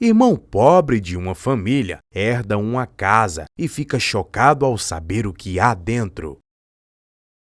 Irmão pobre de uma família herda uma casa e fica chocado ao saber o que há dentro.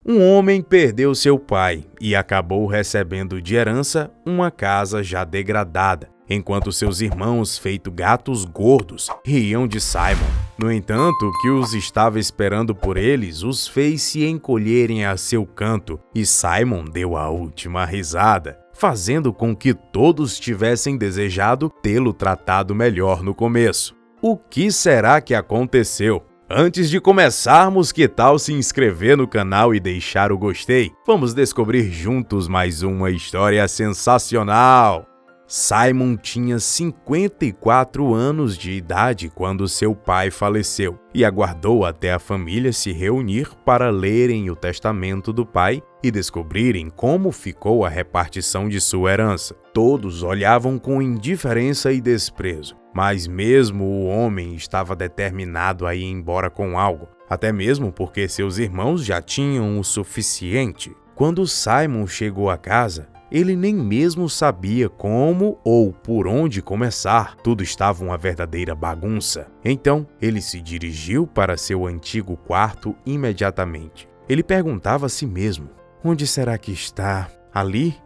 Um homem perdeu seu pai e acabou recebendo de herança uma casa já degradada, enquanto seus irmãos, feito gatos gordos, riam de Simon. No entanto, o que os estava esperando por eles os fez se encolherem a seu canto, e Simon deu a última risada, fazendo com que todos tivessem desejado tê-lo tratado melhor no começo. O que será que aconteceu? Antes de começarmos, que tal se inscrever no canal e deixar o gostei? Vamos descobrir juntos mais uma história sensacional! Simon tinha 54 anos de idade quando seu pai faleceu e aguardou até a família se reunir para lerem o testamento do pai e descobrirem como ficou a repartição de sua herança. Todos olhavam com indiferença e desprezo, mas mesmo o homem estava determinado a ir embora com algo, até mesmo porque seus irmãos já tinham o suficiente. Quando Simon chegou a casa, ele nem mesmo sabia como ou por onde começar. Tudo estava uma verdadeira bagunça. Então, ele se dirigiu para seu antigo quarto imediatamente. Ele perguntava a si mesmo: onde será que está? Ali?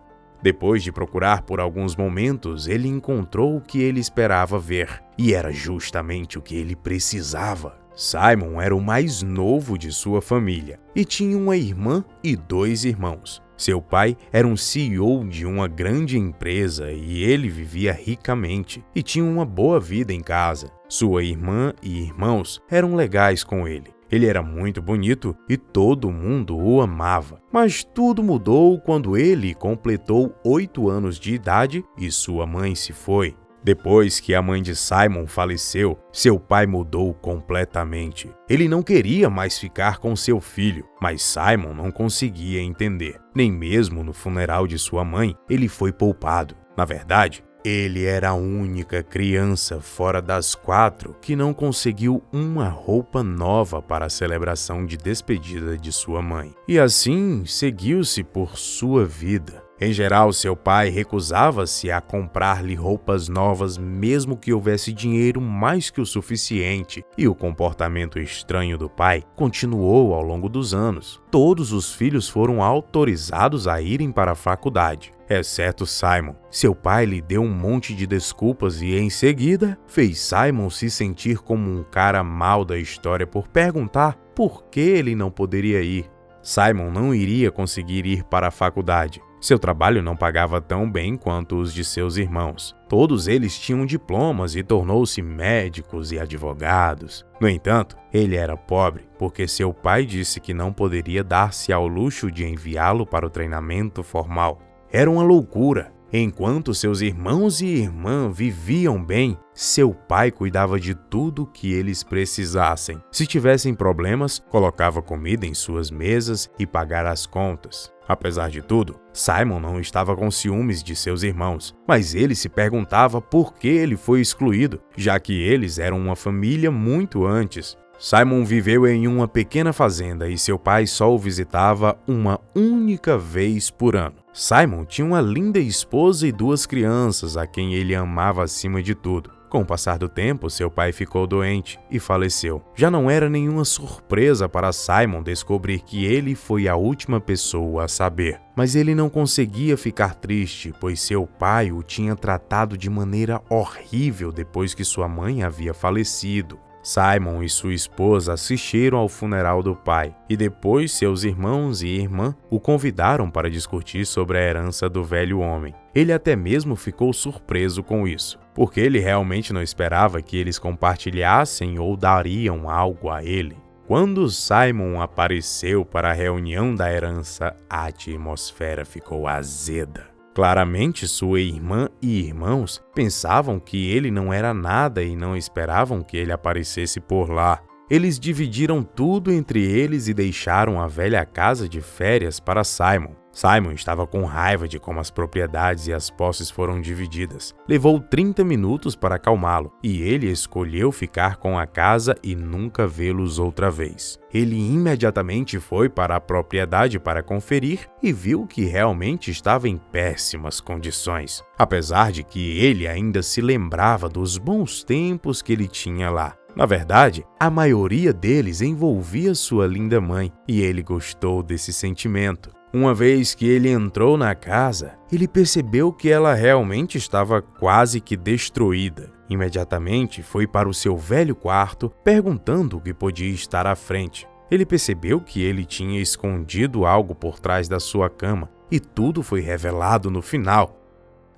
Depois de procurar por alguns momentos, ele encontrou o que ele esperava ver, e era justamente o que ele precisava. Simon era o mais novo de sua família e tinha uma irmã e 2 irmãos. Seu pai era um CEO de uma grande empresa e ele vivia ricamente e tinha uma boa vida em casa. Sua irmã e irmãos eram legais com ele. Ele era muito bonito e todo mundo o amava. Mas tudo mudou quando ele completou 8 anos de idade e sua mãe se foi. Depois que a mãe de Simon faleceu, seu pai mudou completamente. Ele não queria mais ficar com seu filho, mas Simon não conseguia entender. Nem mesmo no funeral de sua mãe, ele foi poupado. Na verdade, ele era a única criança fora das 4 que não conseguiu uma roupa nova para a celebração de despedida de sua mãe. E assim, seguiu-se por sua vida. Em geral, seu pai recusava-se a comprar-lhe roupas novas mesmo que houvesse dinheiro mais que o suficiente, e o comportamento estranho do pai continuou ao longo dos anos. Todos os filhos foram autorizados a irem para a faculdade, exceto Simon. Seu pai lhe deu um monte de desculpas e, em seguida, fez Simon se sentir como um cara mau da história por perguntar por que ele não poderia ir. Simon não iria conseguir ir para a faculdade. Seu trabalho não pagava tão bem quanto os de seus irmãos. Todos eles tinham diplomas e tornou-se médicos e advogados. No entanto, ele era pobre porque seu pai disse que não poderia dar-se ao luxo de enviá-lo para o treinamento formal. Era uma loucura. Enquanto seus irmãos e irmã viviam bem, seu pai cuidava de tudo que eles precisassem. Se tivessem problemas, colocava comida em suas mesas e pagava as contas. Apesar de tudo, Simon não estava com ciúmes de seus irmãos, mas ele se perguntava por que ele foi excluído, já que eles eram uma família muito antes. Simon viveu em uma pequena fazenda e seu pai só o visitava uma única vez por ano. Simon tinha uma linda esposa e 2 crianças a quem ele amava acima de tudo. Com o passar do tempo, seu pai ficou doente e faleceu. Já não era nenhuma surpresa para Simon descobrir que ele foi a última pessoa a saber. Mas ele não conseguia ficar triste, pois seu pai o tinha tratado de maneira horrível depois que sua mãe havia falecido. Simon e sua esposa assistiram ao funeral do pai, e depois seus irmãos e irmã o convidaram para discutir sobre a herança do velho homem. Ele até mesmo ficou surpreso com isso, porque ele realmente não esperava que eles compartilhassem ou dariam algo a ele. Quando Simon apareceu para a reunião da herança, a atmosfera ficou azeda. Claramente, sua irmã e irmãos pensavam que ele não era nada e não esperavam que ele aparecesse por lá. Eles dividiram tudo entre eles e deixaram a velha casa de férias para Simon. Simon estava com raiva de como as propriedades e as posses foram divididas. Levou 30 minutos para acalmá-lo e ele escolheu ficar com a casa e nunca vê-los outra vez. Ele imediatamente foi para a propriedade para conferir e viu que realmente estava em péssimas condições, apesar de que ele ainda se lembrava dos bons tempos que ele tinha lá. Na verdade, a maioria deles envolvia sua linda mãe e ele gostou desse sentimento. Uma vez que ele entrou na casa, ele percebeu que ela realmente estava quase que destruída. Imediatamente foi para o seu velho quarto, perguntando o que podia estar à frente. Ele percebeu que ele tinha escondido algo por trás da sua cama, e tudo foi revelado no final.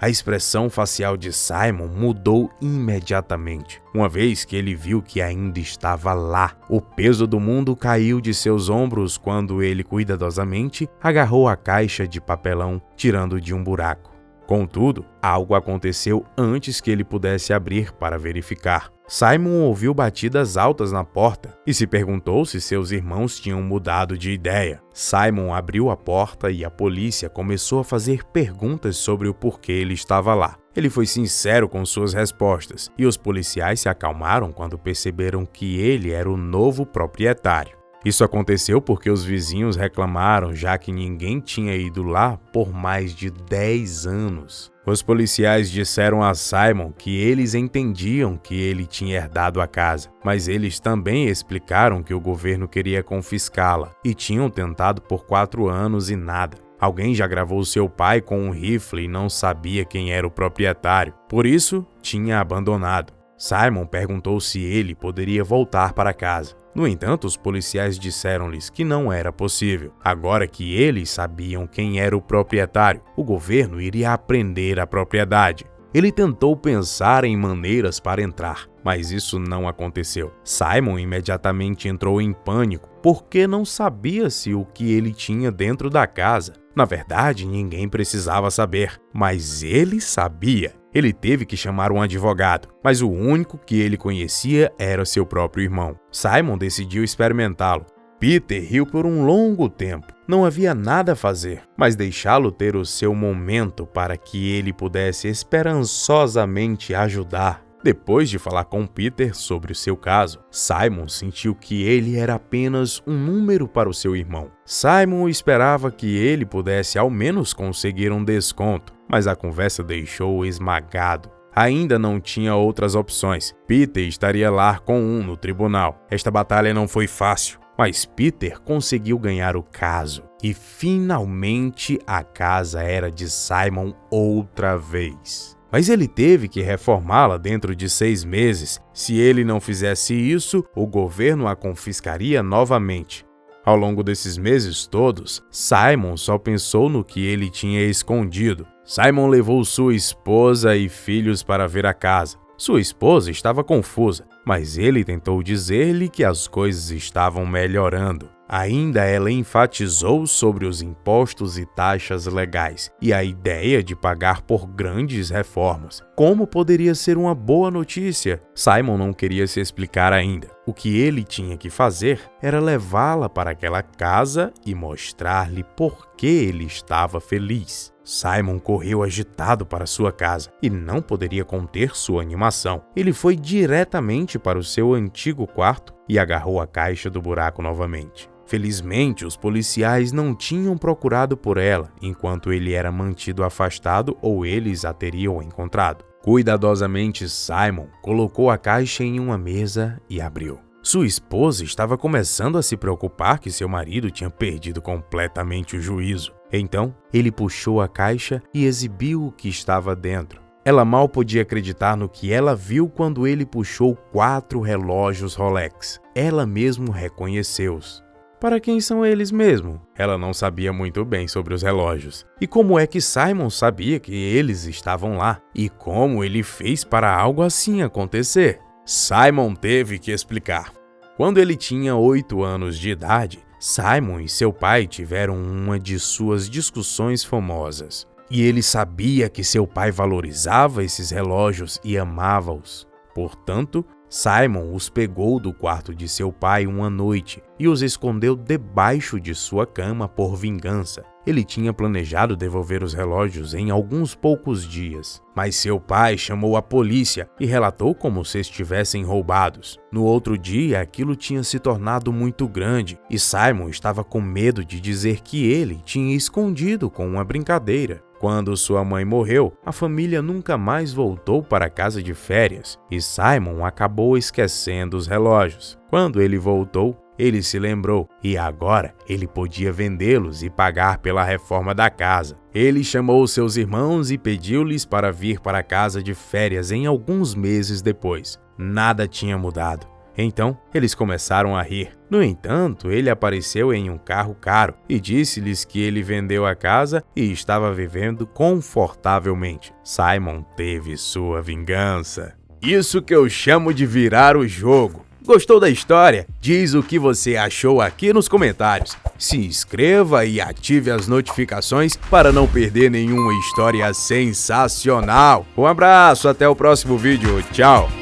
A expressão facial de Simon mudou imediatamente, uma vez que ele viu que ainda estava lá. O peso do mundo caiu de seus ombros quando ele cuidadosamente agarrou a caixa de papelão, tirando de um buraco. Contudo, algo aconteceu antes que ele pudesse abrir para verificar. Simon ouviu batidas altas na porta e se perguntou se seus irmãos tinham mudado de ideia. Simon abriu a porta e a polícia começou a fazer perguntas sobre o porquê ele estava lá. Ele foi sincero com suas respostas e os policiais se acalmaram quando perceberam que ele era o novo proprietário. Isso aconteceu porque os vizinhos reclamaram, já que ninguém tinha ido lá por mais de 10 anos. Os policiais disseram a Simon que eles entendiam que ele tinha herdado a casa, mas eles também explicaram que o governo queria confiscá-la e tinham tentado por 4 anos e nada. Alguém já gravou seu pai com um rifle e não sabia quem era o proprietário, por isso tinha abandonado. Simon perguntou se ele poderia voltar para casa. No entanto, os policiais disseram-lhes que não era possível. Agora que eles sabiam quem era o proprietário, o governo iria apreender a propriedade. Ele tentou pensar em maneiras para entrar, mas isso não aconteceu. Simon imediatamente entrou em pânico, porque não sabia se o que ele tinha dentro da casa. Na verdade, ninguém precisava saber, mas ele sabia. Ele teve que chamar um advogado, mas o único que ele conhecia era seu próprio irmão. Simon decidiu experimentá-lo. Peter riu por um longo tempo. Não havia nada a fazer, mas deixá-lo ter o seu momento para que ele pudesse esperançosamente ajudar. Depois de falar com Peter sobre o seu caso, Simon sentiu que ele era apenas um número para o seu irmão. Simon esperava que ele pudesse ao menos conseguir um desconto, mas a conversa deixou-o esmagado. Ainda não tinha outras opções. Peter estaria lá com no tribunal. Esta batalha não foi fácil, mas Peter conseguiu ganhar o caso. E finalmente a casa era de Simon outra vez. Mas ele teve que reformá-la dentro de 6 meses. Se ele não fizesse isso, o governo a confiscaria novamente. Ao longo desses meses todos, Simon só pensou no que ele tinha escondido. Simon levou sua esposa e filhos para ver a casa. Sua esposa estava confusa, mas ele tentou dizer-lhe que as coisas estavam melhorando. Ainda ela enfatizou sobre os impostos e taxas legais e a ideia de pagar por grandes reformas. Como poderia ser uma boa notícia? Simon não queria se explicar ainda. O que ele tinha que fazer era levá-la para aquela casa e mostrar-lhe por que ele estava feliz. Simon correu agitado para sua casa e não poderia conter sua animação. Ele foi diretamente para o seu antigo quarto e agarrou a caixa do buraco novamente. Felizmente, os policiais não tinham procurado por ela enquanto ele era mantido afastado ou eles a teriam encontrado. Cuidadosamente, Simon colocou a caixa em uma mesa e abriu. Sua esposa estava começando a se preocupar que seu marido tinha perdido completamente o juízo. Então, ele puxou a caixa e exibiu o que estava dentro. Ela mal podia acreditar no que ela viu quando ele puxou 4 relógios Rolex. Ela mesmo reconheceu-os. Para quem são eles mesmo? Ela não sabia muito bem sobre os relógios. E como é que Simon sabia que eles estavam lá? E como ele fez para algo assim acontecer? Simon teve que explicar. Quando ele tinha 8 anos de idade, Simon e seu pai tiveram uma de suas discussões famosas. E ele sabia que seu pai valorizava esses relógios e amava-os. Portanto, Simon os pegou do quarto de seu pai uma noite e os escondeu debaixo de sua cama por vingança. Ele tinha planejado devolver os relógios em alguns poucos dias, mas seu pai chamou a polícia e relatou como se estivessem roubados. No outro dia, aquilo tinha se tornado muito grande e Simon estava com medo de dizer que ele tinha escondido com uma brincadeira. Quando sua mãe morreu, a família nunca mais voltou para casa de férias e Simon acabou esquecendo os relógios. Quando ele voltou, ele se lembrou e agora ele podia vendê-los e pagar pela reforma da casa. Ele chamou seus irmãos e pediu-lhes para vir para a casa de férias em alguns meses depois. Nada tinha mudado. Então, eles começaram a rir. No entanto, ele apareceu em um carro caro e disse-lhes que ele vendeu a casa e estava vivendo confortavelmente. Simon teve sua vingança. Isso que eu chamo de virar o jogo. Gostou da história? Diz o que você achou aqui nos comentários. Se inscreva e ative as notificações para não perder nenhuma história sensacional. Um abraço, até o próximo vídeo. Tchau!